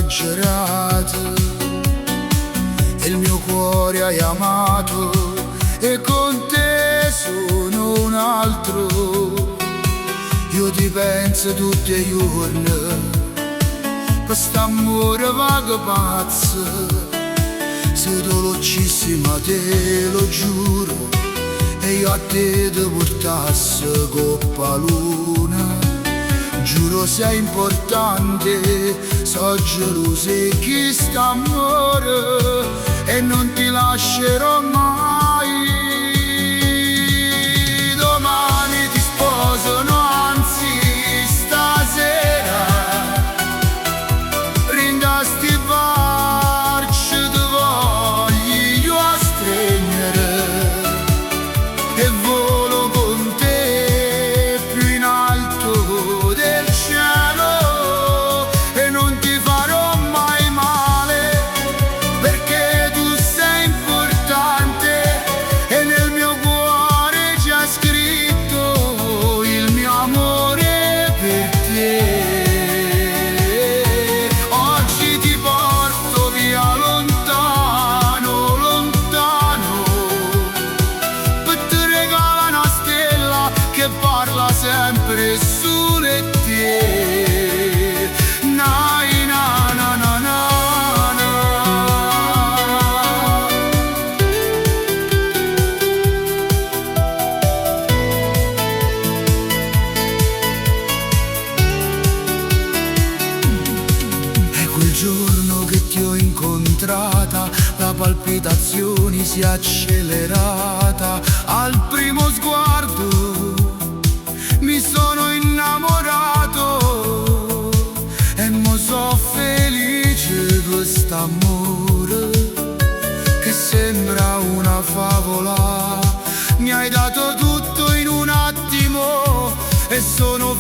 esagerate, e il mio cuore hai amato, e con te sono un altro. Io ti penso tutti i giorni, quest'amore vago pazzo. Se tu lo uccissi ma te lo giuro, e io a te ti portassi coppa luna. Giuro sei importante, so geloso e chi sta amore, e non ti lascerò mai. Domani ti sposo, no anzi stasera, ringasti farci ti voglio a stringere, e volo con te più in alto del cielo, e non ti farò mai male, perché tu sei importante, e nel mio cuore c'è scritto il mio amore per te. Oggi ti porto via lontano, lontano, per te regala una stella che parla sempre solo e te. Nai, na, na, na, na, na. E quel giorno che ti ho incontrata, la palpitazione si è accelerata. Al primo sguardo mi sono innamorato, e mo so felice quest'amore che sembra una favola. Mi hai dato tutto in un attimo, e sono